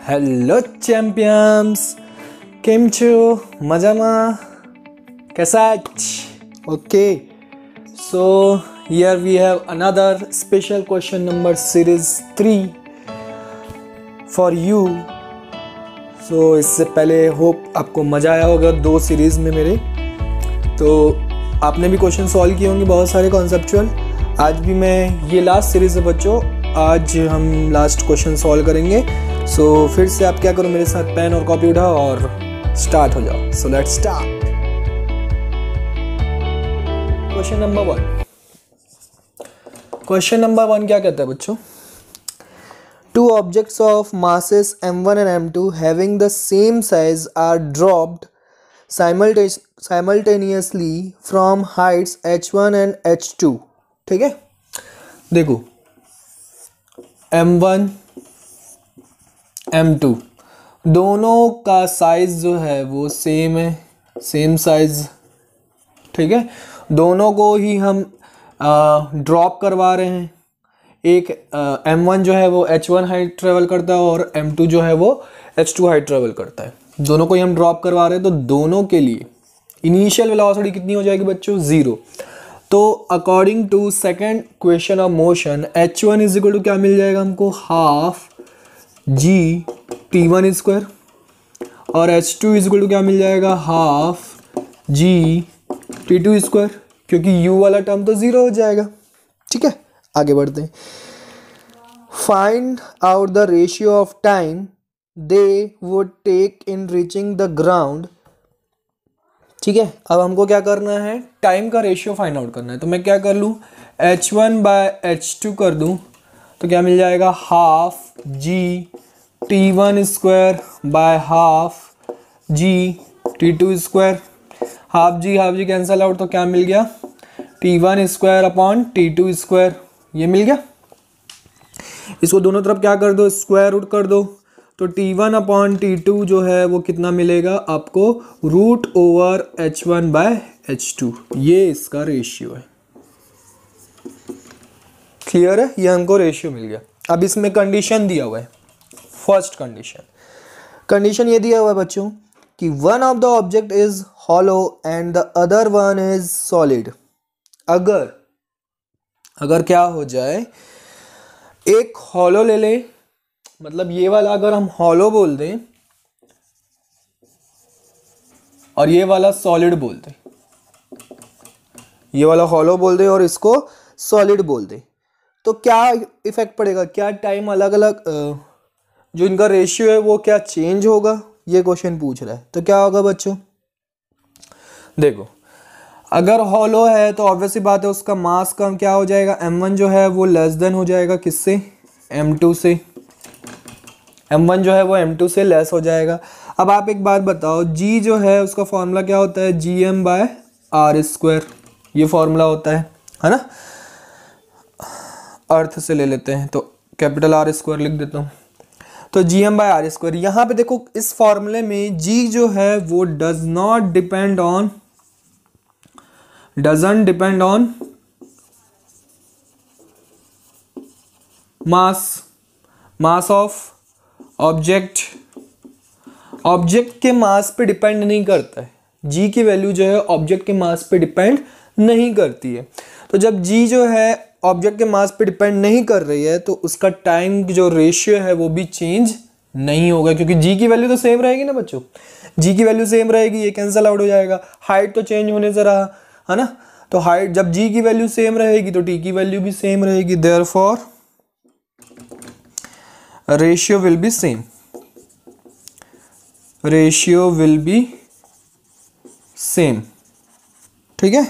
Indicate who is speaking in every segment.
Speaker 1: Hello champions, કેમ છો? મજામાં? कैसा? Okay, so here we have another special question number series 3 for you. So इससे पहले होप आपको मज़ा आया होगा दो सीरीज़ में मेरे, तो आपने भी क्वेश्चन सॉल्व किए होंगे बहुत सारे कॉन्सेप्चुअल। आज भी मैं ये लास्ट सीरीज़ है बच्चों, आज हम लास्ट क्वेश्चन सॉल्व करेंगे। सो फिर से आप क्या करो, मेरे साथ पेन और कॉपी उठाओ और स्टार्ट हो जाओ। So let's start. Question number 1। Question number 1 क्या कहता है बच्चों? Two objects of masses m1 and m2 having the same size are dropped simultaneously from heights h1 and h2। ठीक है, देखो m1 m2 दोनों का साइज जो है वो सेम है, सेम साइज। ठीक है, दोनों को ही हम ड्रॉप करवा रहे हैं। एक m1 जो है वो h1 हाइट ट्रेवल करता है और m2 जो है वो h2 हाइट ट्रेवल करता है। दोनों को ही हम ड्रॉप करवा रहे हैं, तो दोनों के लिए इनिशियल वेलोसिटी कितनी हो जाएगी बच्चों? 0। तो according to second question of motion h1 is equal to क्या मिल जाएगा हमको? हाफ g t1 स्क्वायर, और h2 इज इक्वल टू क्या मिल जाएगा? हाफ g t2 स्क्वायर, क्योंकि u वाला टर्म तो 0 हो जाएगा। ठीक है, आगे बढ़ते हैं। Find out the ratio of time they would take in reaching the ground. ठीक है, अब हमको क्या करना है? टाइम का रेशियो फाइंड आउट करना है। तो मैं क्या कर लूँ? h1 बाय h2 कर दूँ तो क्या मिल जाएगा? Half g t1 square by half g t2 square. Half G cancel out, तो क्या मिल गया? t1 square upon t2 square, ये मिल गया। इसको दोनों तरफ क्या कर दो? स्क्वायर रूट कर दो। तो t1 अपॉन t2 जो है वो कितना मिलेगा आपको? Root over h1 by h2। ये इसका रेशियो है। क्लियर है? ये हमको रेशियो मिल गया। अब इसमें कंडीशन दिया हुआ है। फर्स्ट कंडीशन ये दिया हुआ है बच्चों कि one of the object is hollow and the other one is solid. अगर क्या हो जाए, एक हॉलो ले ले, मतलब ये वाला अगर हम हॉलो बोल दें और ये वाला सॉलिड बोल दें, ये वाला हॉलो बोल दे और इसको सॉलिड बोल दे, तो क्या इफेक्ट पड़ेगा? क्या टाइम अलग अलग जो इनका रेशियो है वो क्या चेंज होगा? ये क्वेश्चन पूछ रहा है। तो क्या होगा बच्चों? देखो, अगर हॉलो है तो ऑब्वियसली बात है उसका मास का क्या हो जाएगा? m1 जो है वो लेस देन हो जाएगा किससे? m2 से। m1 जो है वो m2 से लेस हो जाएगा। अब आप एक बात बताओ, g जो है उसका फॉर्मूला क्या होता है? gm बाय आर स्क्वायर, ये फॉर्मूला होता है ना। अर्थ से ले लेते हैं तो कैपिटल आर स्क्वायर लिख देता हूँ, तो gm बाय आर स्क्वायर। यहाँ पे देखो इस फॉर्मूले में g जो है वो doesn't depend on mass of object. Object के मास पे डिपेंड नहीं करता है। g की वैल्यू जो है ऑब्जेक्ट के मास पे डिपेंड नहीं करती है। तो जब g जो है ऑब्जेक्ट के मास पे डिपेंड नहीं कर रही है तो उसका टाइम जो रेशियो है वो भी चेंज नहीं होगा, क्योंकि g की वैल्यू तो सेम रहेगी ना बच्चों। g की वैल्यू सेम रहेगी, ये कैंसल आउट हो जाएगा। हाइट तो चेंज होने से रहा है ना, तो हाइट जब g की वैल्यू सेम रहेगी तो t की वैल्यू भी सेम रहेगी। Therefore ratio will be same, ratio will be same. ठीक है,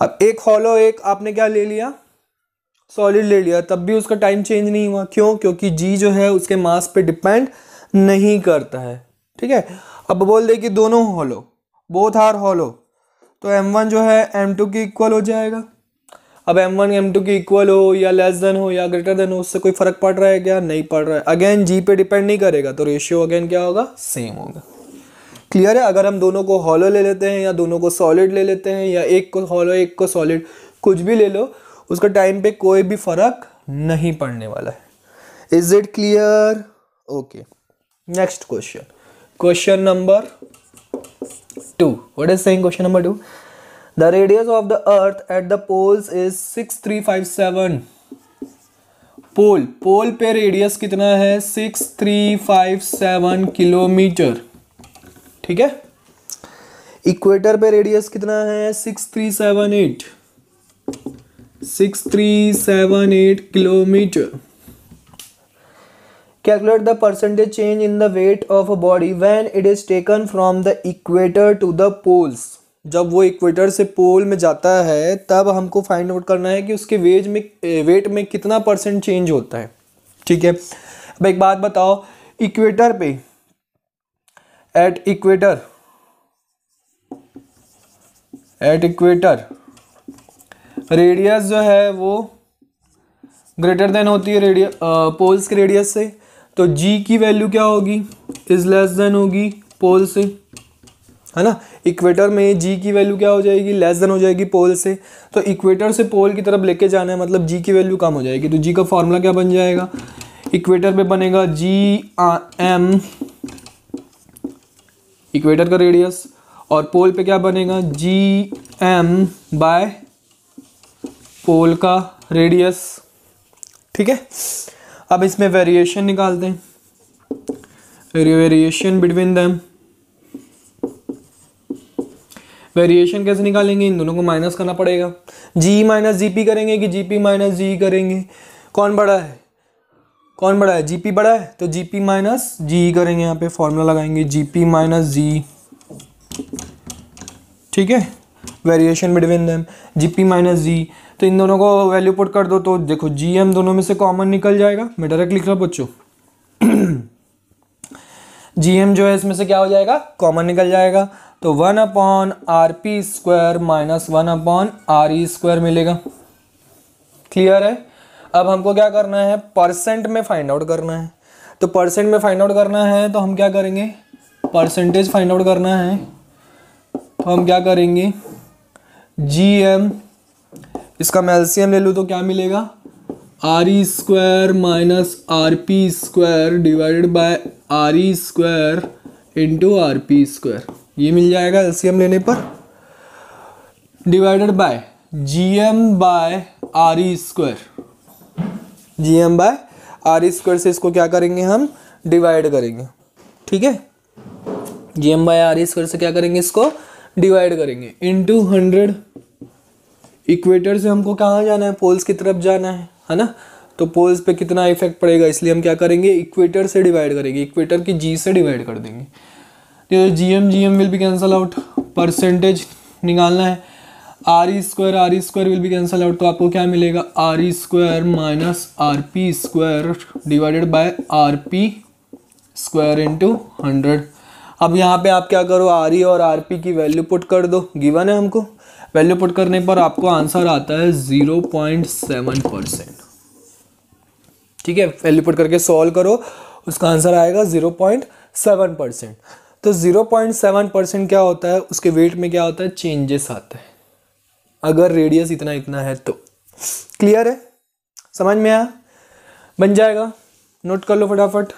Speaker 1: अब एक हॉलो एक आपने क्या ले लिया? सॉलिड ले लिया, तब भी उसका टाइम चेंज नहीं हुआ। क्यों? क्योंकि g जो है उसके मास पे डिपेंड नहीं करता है। ठीक है, अब बोल दे कि दोनों हॉलो, बोथ आर हॉलो, तो m1 जो है m2 के इक्वल हो जाएगा। अब m1 m2 के इक्वल हो या लेस देन हो या ग्रेटर देन हो, उससे कोई फर्क पड़ रहा है क्या? नहीं पड़ रहा है। अगेन g पे डिपेंड नहीं करेगा, तो रेशियो अगेन क्या होगा? सेम होगा। क्लियर है? अगर हम दोनों को हॉलो ले लेते हैं या दोनों को सॉलिड ले लेते हैं या एक को हॉलो एक को सॉलिड, कुछ भी ले लो, उसका टाइम पे कोई भी फर्क नहीं पड़ने वाला है। Is it clear? Okay, next question, question number 2. What is saying question number 2? The radius of the earth at the poles is 6357. पोल पे रेडियस कितना है 6357 किलोमीटर, ठीक है। इक्वेटर पे रेडियस कितना है 6378 kilometre. Calculate the percentage change in the weight of a body when it is taken from the equator to the poles. जब वो इक्वेटर से पोल में जाता है तब हमको फाइंड आउट करना है कि उसके वेट में कितना परसेंट चेंज होता है, ठीक है। अब एक बात बताओ, इक्वेटर पे एट इक्वेटर रेडियस जो है वो ग्रेटर देन होती है पोल्स के रेडियस से, तो जी की वैल्यू क्या होगी, इज लेस देन होगी पोल से, है ना। इक्वेटर में जी की वैल्यू क्या हो जाएगी, लेस देन हो जाएगी पोल से। तो इक्वेटर से पोल की तरफ लेके जाना है, मतलब जी की वैल्यू कम हो जाएगी। तो जी का फॉर्मूला क्या बन जाएगा, इक्वेटर पे बनेगा जी एम इक्वेटर का रेडियस, और पोल पे क्या बनेगा जी एम बाय पोल का रेडियस, ठीक है। अब इसमें वेरिएशन निकालते हैं, वेरिएशन बिटवीन देम। वेरिएशन कैसे निकालेंगे, इन दोनों को माइनस करना पड़ेगा। जी माइनस जी पी करेंगे कि जी पी माइनस जी करेंगे, कौन बड़ा है जी पी बड़ा है, तो जी पी माइनस जी करेंगे। यहाँ पे फॉर्मूला लगाएंगे जी पी माइनस जी, ठीक है। Variation between them g P minus g, तो इन दोनों को वैल्यू पुट कर दो, तो देखो जी एम दोनों में से कॉमन निकल जाएगा। मैं डायरेक्ट लिख रहा हूँ बच्चों, जी एम जो है इसमें से क्या हो जाएगा, कॉमन निकल जाएगा। तो 1/RP² माइनस 1/RE² मिलेगा। क्लियर है। अब हमको क्या करना है, परसेंट में फाइंड आउट करना है। तो परसेंट में फाइंड आउट करना है तो हम क्या करेंगे, परसेंटेज फाइंड आउट करना है तो हम क्या करेंगे, जी एम, इसका मैं एलसीएम ले लूँ तो क्या मिलेगा, RE² minus RP² divided by RE² into RP², ये मिल जाएगा एलसीएम लेने पर, divided by GM by RE², GM by RE² से इसको क्या करेंगे, हम डिवाइड करेंगे, ठीक है। GM बाय RE² से क्या करेंगे, इसको डिवाइड करेंगे इंटू 100। इक्वेटर से हमको कहाँ जाना है, पोल्स की तरफ जाना है ना। तो पोल्स पे कितना इफेक्ट पड़ेगा, इसलिए हम क्या करेंगे, इक्वेटर से डिवाइड करेंगे, इक्वेटर की जी से डिवाइड कर देंगे। तो GM will be cancel out, percentage निकालना है, RE² will be cancel out, तो आपको क्या मिलेगा, RE² minus RP² divided by RP² into 100। अब यहाँ पे आप क्या करो, RE और RP की वैल्यू पुट कर दो, गिवन है हमको। वैल्यू पुट करने पर आपको आंसर आता है 0.7%, ठीक है। वैल्यू पुट करके सॉल्व करो, उसका आंसर आएगा 0.7%। तो 0.7% क्या होता है, उसके वेट में क्या होता है, चेंजेस आता है, अगर रेडियस इतना इतना है तो। क्लियर है, समझ में आया, बन जाएगा, नोट कर लो फटाफट।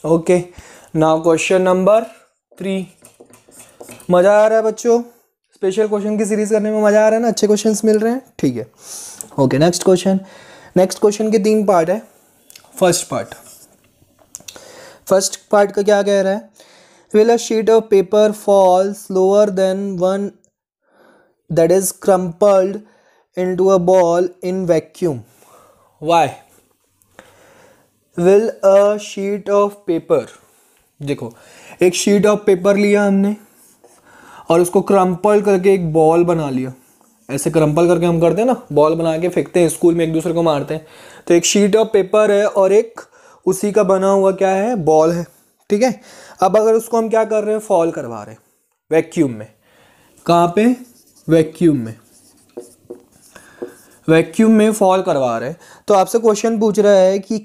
Speaker 1: Okay, now question number 3। मजा आ रहा है बच्चों, स्पेशल क्वेश्चन की सीरीज करने में मजा आ रहा है ना, अच्छे क्वेश्चंस मिल रहे हैं, ठीक है। ओके, नेक्स्ट क्वेश्चन के 3 पार्ट है। फर्स्ट पार्ट का क्या कह रहा है, will a sheet of paper fall slower then one that is crumpled into a ball in vacuum, why. Will a sheet of paper, देखो एक शीट ऑफ पेपर लिया हमने और उसको क्रम्पल करके एक बॉल बना लिया। ऐसे क्रम्पल करके हम करते हैं ना, बॉल बना के फेंकते हैं, स्कूल में एक दूसरे को मारते हैं। तो एक शीट ऑफ पेपर है और एक उसी का बना हुआ क्या है, बॉल है, ठीक है। अब अगर उसको हम क्या कर रहे हैं, फॉल करवा रहे हैं वैक्यूम में। कहाँ पे, वैक्यूम में फॉल करवा रहे हैं। तो आपसे क्वेश्चन पूछ रहा है कि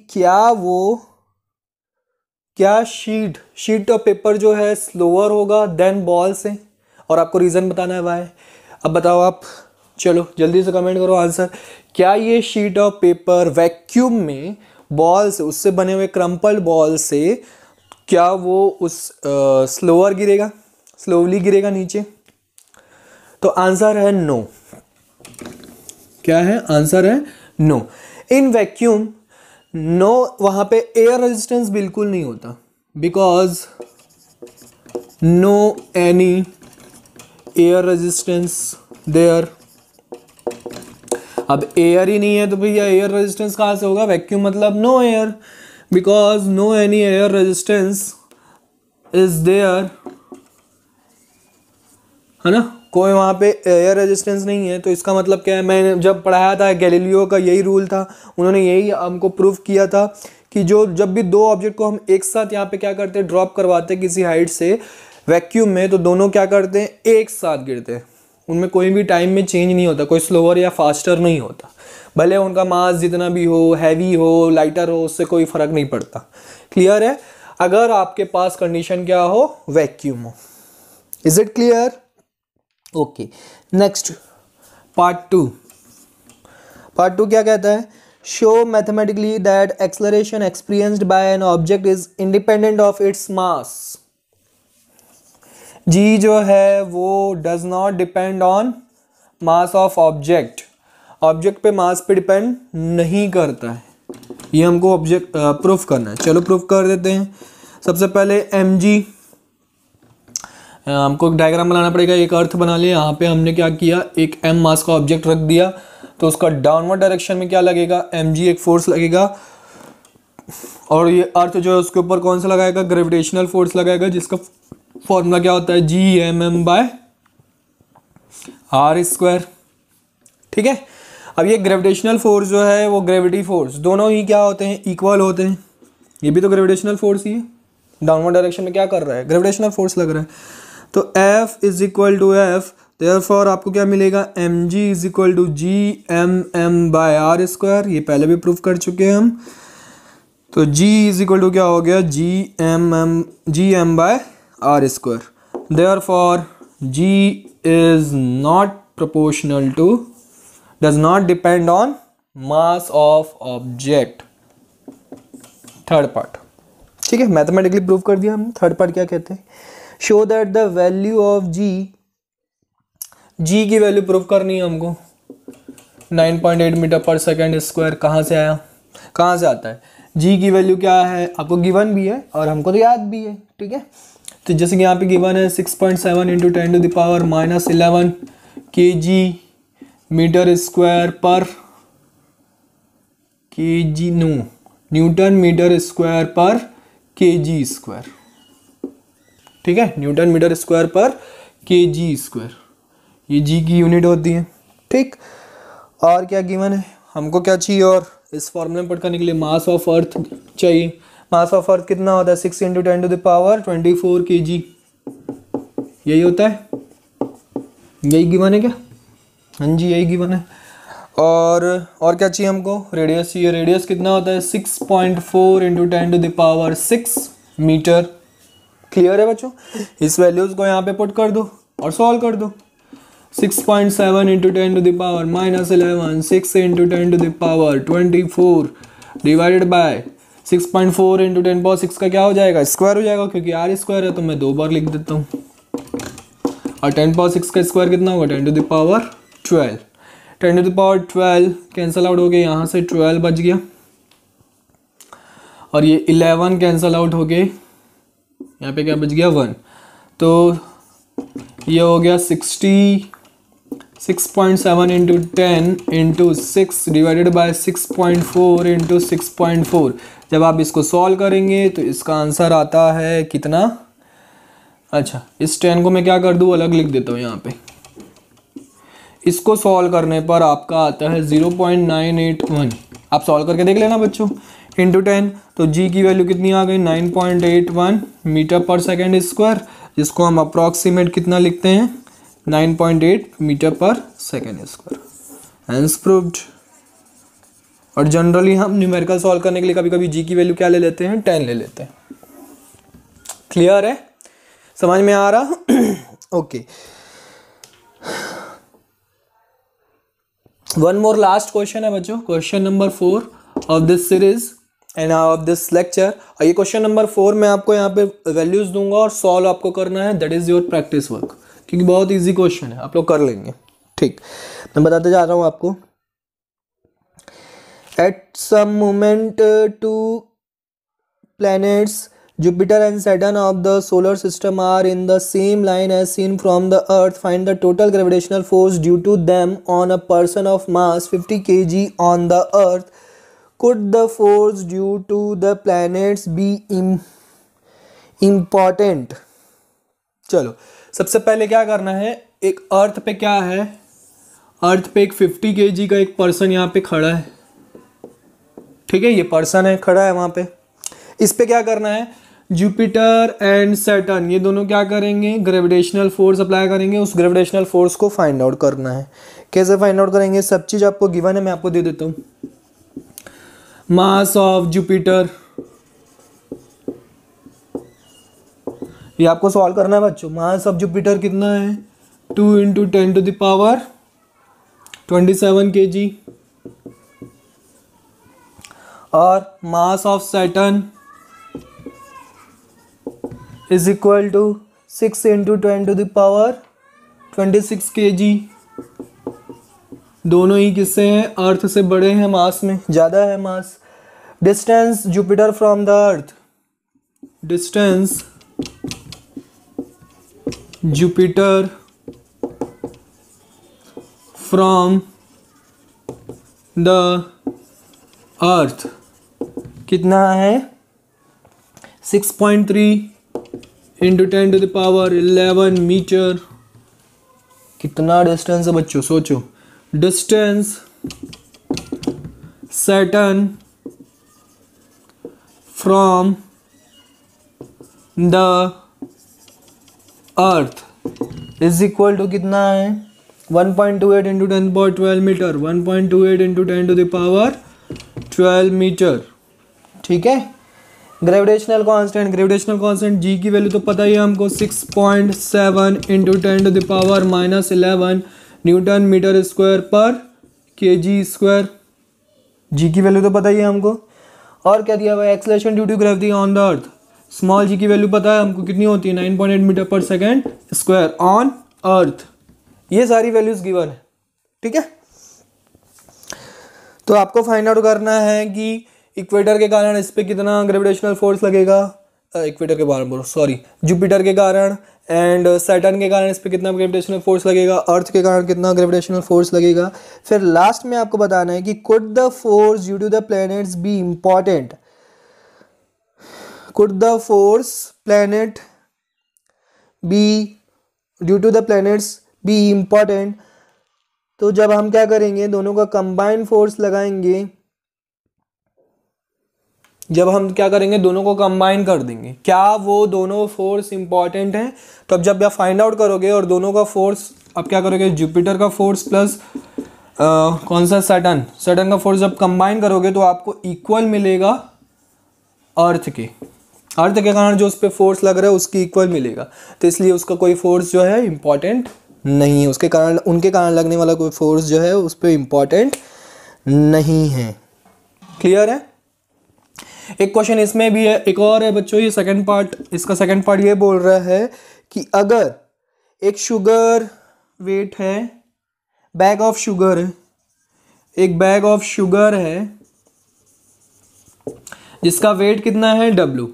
Speaker 1: क्या शीट ऑफ पेपर जो है स्लोअर होगा देन बॉल से, और आपको रीज़न बताना है वाई। अब बताओ आप, चलो जल्दी से कमेंट करो आंसर। क्या ये शीट ऑफ पेपर वैक्यूम में बॉल से, उससे बने हुए क्रम्पल्ड बॉल से क्या वो उस स्लोअर गिरेगा, स्लोवली गिरेगा नीचे? तो आंसर है नो। क्या है आंसर? है नो। इन वैक्यूम नो, वहां पे एयर रेजिस्टेंस बिल्कुल नहीं होता, because no any air resistance there. अब एयर ही नहीं है तो भैया एयर रेजिस्टेंस कहाँ से होगा? वैक्यूम मतलब no air, because no any air resistance is there, है ना? कोई वहाँ पे एयर रेजिस्टेंस नहीं है, तो इसका मतलब क्या है? मैंने जब पढ़ाया था गैलीलियो का यही रूल था, उन्होंने यही हमको प्रूव किया था कि जो जब भी दो ऑब्जेक्ट को हम एक साथ यहाँ पे क्या करते हैं, ड्रॉप करवाते हैं किसी हाइट से वैक्यूम में, तो दोनों क्या करते हैं? एक साथ गिरते हैं। उनमें कोई भी टाइम में चेंज नहीं होता, कोई स्लोअर या फास्टर नहीं होता, भले उनका मास जितना भी हो, हैवी हो, लाइटर हो, उससे कोई फर्क नहीं पड़ता। क्लियर है? अगर आपके पास कंडीशन क्या हो? वैक्यूम हो। Is it clear? Okay, next part two. Part two क्या कहता है? Show mathematically that acceleration experienced by an object is independent of its mass. G जो है वो does not depend on mass of object, object पे mass पे depend नहीं करता है। ये हमको ऑब्जेक्ट प्रूफ करना है। चलो प्रूफ कर देते हैं। सबसे पहले एम जी, हमको एक डायग्राम बनाना पड़ेगा। एक अर्थ बना लिया, यहाँ पे हमने क्या किया, एक एम मास का ऑब्जेक्ट रख दिया, तो उसका डाउनवर्ड डायरेक्शन में क्या लगेगा? एम जी एक फोर्स लगेगा, और ये अर्थ जो है उसके ऊपर कौन सा लगाएगा? ग्रेविटेशनल फोर्स लगाएगा, जिसका फॉर्मूला क्या होता है? G M M by R square. ठीक है। अब ये ग्रेविटेशनल फोर्स जो है वो ग्रेविटी फोर्स, दोनों ही क्या होते हैं? इक्वल होते हैं। ये भी तो ग्रेविटेशनल फोर्स ही है, डाउनवर्ड डायरेक्शन में क्या कर रहा है? ग्रेविटेशनल फोर्स लग रहा है। तो F is equal to F, therefore आपको क्या मिलेगा? M G is equal to G M M by R square. ये पहले भी प्रूफ कर चुके हैं हम। तो G इज इक्वल टू क्या हो गया? G M by R square. Therefore G is not proportional to, does not depend on mass of object. Third part, ठीक है, मैथमेटिकली प्रूव कर दिया हमने। थर्ड पार्ट क्या कहते हैं? Show that the value of g की वैल्यू प्रूव करनी है हमको। 9.8 मीटर पर सेकेंड स्क्वायर कहाँ से आया? कहाँ से आता है? जी की वैल्यू क्या है? आपको गिवन भी है और हमको तो याद भी है। ठीक है, तो जैसे कि यहाँ पे गिवन है 6.7 into 10 to the power -11 kg metre square per newton metre square per kg square. ठीक है, newton metre square per kg square, ये जी की यूनिट होती है। ठीक, और क्या गिवन है? हमको क्या चाहिए? और इस फॉर्मूले में पुट करने के लिए मास ऑफ अर्थ चाहिए। मास ऑफ अर्थ कितना होता है? 6 into 10 to the power 24 kg। यही होता है, यही गिवन है क्या? हाँ जी, यही गिवन है। और क्या चाहिए हमको? रेडियस चाहिए। रेडियस कितना होता है? 6.4 into 10 to the power 6 metre. Clear है बच्चों? इस वैल्यूज को यहाँ पे पुट कर दो और सॉल्व कर दो। 6.7 into 10 to the power -11, 6 into 10 to the power 24 divided by 6.4 into 10 power 6 का क्या हो जाएगा? स्क्वायर हो जाएगा, क्योंकि आर स्क्वायर है तो मैं 2 बार लिख देता हूँ। और 10 पावर 6 का स्क्वायर कितना होगा? 10 to the power 12। 10 to the power 12 cancel out हो गया, यहाँ से 12 बच गया, और ये 11 कैंसल आउट हो गए, यहाँ पे क्या बच गया? 1। तो ये हो गया 6.7 into 10 into 6 divided by 6.4 into 6.4। जब आप इसको सॉल्व करेंगे तो इसका आंसर आता है कितना? अच्छा, इस 10 को मैं क्या कर दूँ? अलग लिख देता हूँ यहाँ पे। इसको सॉल्व करने पर आपका आता है 0.981। आप सॉल्व करके देख लेना बच्चों। इंटू 10, तो जी की वैल्यू कितनी आ गई? 9.81 मीटर पर सेकेंड स्क्वायर, जिसको हम अप्रॉक्सीमेट कितना लिखते हैं? 9.8 metre per second square. Hence proved. और जनरली हम न्यूमेरिकल सॉल्व करने के लिए कभी कभी जी की वैल्यू क्या ले लेते हैं? 10 ले लेते हैं। क्लियर है? समझ में आ रहा? Okay, one more last question है बच्चों, question number 4 of this series. End of this lecture. और ये क्वेश्चन नंबर 4 मैं आपको यहाँ पे वैल्यूज दूंगा और सॉल्व आपको करना है, that is your practice work, क्योंकि बहुत इजी क्वेश्चन है, आप लोग कर लेंगे। ठीक, मैं बताते जा रहा हूँ आपको। At some moment two planets Jupiter and Saturn of the solar system are in the same line as seen from the Earth. Find the total gravitational force due to them on a person of mass 50 kg on the Earth. Could the force due to the planets be important? चलो सबसे पहले क्या करना है, एक अर्थ पे क्या है, अर्थ पे एक 50 kg का एक पर्सन यहाँ पे खड़ा है, ठीक है, ये पर्सन है खड़ा है वहाँ पे। इस पे क्या करना है, जुपिटर एंड सैटर्न ये दोनों क्या करेंगे, ग्रेविटेशनल फोर्स अप्लाई करेंगे, उस ग्रेविटेशनल फोर्स को फाइंड आउट करना है। कैसे फाइंड आउट करेंगे, सब चीज़ आपको गिवन है, मैं आपको दे देता हूँ। मास ऑफ जुपिटर, ये आपको सॉल्व करना है बच्चों। मास ऑफ जुपिटर कितना है, 2 × 10⁻27 kg, और mass of Saturn is equal to 6 × 10⁻26 kg। दोनों ही किससे हैं, अर्थ से बड़े हैं, मास में ज़्यादा है mass. Distance Jupiter from the earth, distance Jupiter from the earth कितना है, 6.3 × 10⁻11 मीटर। कितना डिस्टेंस है बच्चों, सोचो। Distance Saturn from the earth is equal to कितना है, 1.28 × 10⁻12 मीटर, 1.28 × 10⁻12 मीटर, ठीक है। ग्रेविटेशनल कांस्टेंट जी की वैल्यू तो पता ही है हमको, 6.7 × 10⁻−11 Newton metre square per kg square, जी की वैल्यू तो पता ही है हमको। और क्या दिया हुआ है, acceleration due to gravity on the earth, small g की वैल्यू पता है हमको कितनी होती है, 9.8 metre per second square on earth. ये सारी वैल्यूज गिवन है, ठीक है। तो आपको फाइंड आउट करना है कि इक्वेटर के कारण इस पे कितना ग्रेविटेशनल फोर्स लगेगा, इक्वेटर के कारण सॉरी जुपिटर के कारण एंड सैटर्न के कारण इस पे कितना ग्रेविटेशनल फोर्स लगेगा, अर्थ के कारण कितना ग्रेविटेशनल फोर्स लगेगा। फिर लास्ट में आपको बताना है कि could the force due to the planets be important, could the force planet be due to the planets be important. तो जब हम क्या करेंगे, दोनों का कंबाइंड फोर्स लगाएंगे, जब हम क्या करेंगे, दोनों को कंबाइन कर देंगे, क्या वो दोनों फोर्स इंपॉर्टेंट हैं। तो अब जब आप फाइंड आउट करोगे और दोनों का फोर्स, अब क्या करोगे, जुपिटर का फोर्स प्लस कौन सा, सैटर्न का फोर्स जब कंबाइन करोगे तो आपको इक्वल मिलेगा अर्थ के कारण जो उस पर फोर्स लग रहा है उसकी इक्वल मिलेगा। तो इसलिए उसका कोई फोर्स जो है इंपॉर्टेंट नहीं है, उसके कारण, उनके कारण लगने वाला कोई फोर्स जो है उस पर इंपॉर्टेंट नहीं है। क्लियर है। एक क्वेश्चन इसमें भी है, एक और है बच्चों, ये सेकंड पार्ट, इसका सेकंड पार्ट ये बोल रहा है कि अगर एक शुगर वेट है, बैग ऑफ शुगर है, एक बैग ऑफ शुगर है जिसका वेट कितना है, W,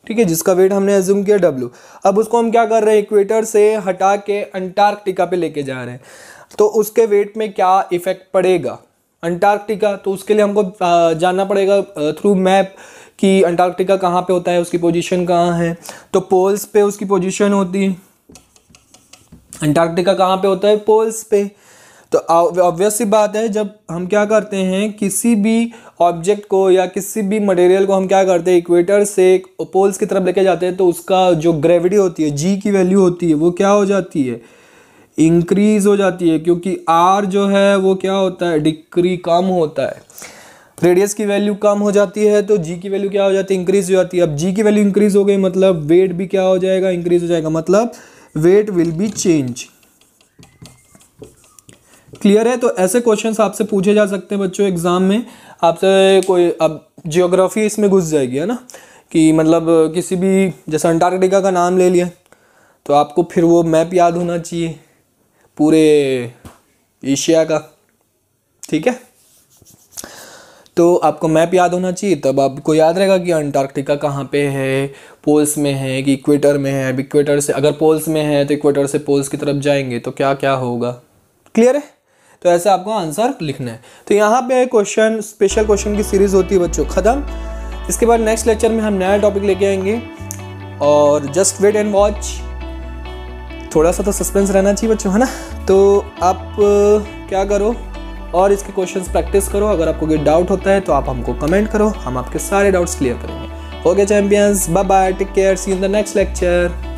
Speaker 1: ठीक है, जिसका वेट हमने एज्यूम किया W। अब उसको हम क्या कर रहे हैं, इक्वेटर से हटा के अंटार्कटिका पे लेके जा रहे हैं, तो उसके वेट में क्या इफेक्ट पड़ेगा अंटार्कटिका। तो उसके लिए हमको जानना पड़ेगा थ्रू मैप कि अंटार्कटिका कहाँ पे होता है, उसकी पोजीशन कहाँ है। तो पोल्स पे उसकी पोजीशन होती है, अंटार्कटिका कहाँ पे होता है, पोल्स पे। तो ऑब्वियस सी बात है, जब हम क्या करते हैं, किसी भी ऑब्जेक्ट को या किसी भी मटेरियल को हम क्या करते हैं, इक्वेटर से पोल्स की तरफ लेके जाते हैं, तो उसका जो ग्रेविटी होती है, जी की वैल्यू होती है, वो क्या हो जाती है, इंक्रीज हो जाती है, क्योंकि आर जो है वो क्या होता है, डिक्री, कम होता है, रेडियस की वैल्यू कम हो जाती है, तो जी की वैल्यू क्या हो जाती है, इंक्रीज हो जाती है। अब जी की वैल्यू इंक्रीज हो गई मतलब वेट भी क्या हो जाएगा, इंक्रीज हो जाएगा, मतलब weight will be change. Clear है। तो ऐसे क्वेश्चंस आपसे पूछे जा सकते हैं बच्चों एग्जाम में, आपसे कोई, अब जियोग्राफी इसमें घुस जाएगी, है ना, कि मतलब किसी भी जैसे अंटार्कटिका का नाम ले लिया तो आपको फिर वो मैप याद होना चाहिए पूरे एशिया का, ठीक है। तो आपको मैप याद होना चाहिए, तब आपको याद रहेगा कि अंटार्कटिका कहाँ पे है, पोल्स में है कि इक्वेटर में है। अब इक्वेटर से अगर पोल्स में है तो इक्वेटर से पोल्स की तरफ जाएंगे तो क्या क्या होगा, क्लियर है। तो ऐसे आपको आंसर लिखना है। तो यहाँ पे क्वेश्चन, स्पेशल क्वेश्चन की सीरीज़ होती है बच्चों ख़त्म। इसके बाद नेक्स्ट लेक्चर में हम नया टॉपिक लेके आएंगे और जस्ट वेट एंड वॉच। थोड़ा सा तो सस्पेंस रहना चाहिए बच्चों, है ना। तो आप क्या करो और इसके क्वेश्चंस प्रैक्टिस करो। अगर आपको कोई डाउट होता है तो आप हमको कमेंट करो, हम आपके सारे डाउट्स क्लियर करेंगे। Okay champions, bye bye, take care, see you in the next lecture.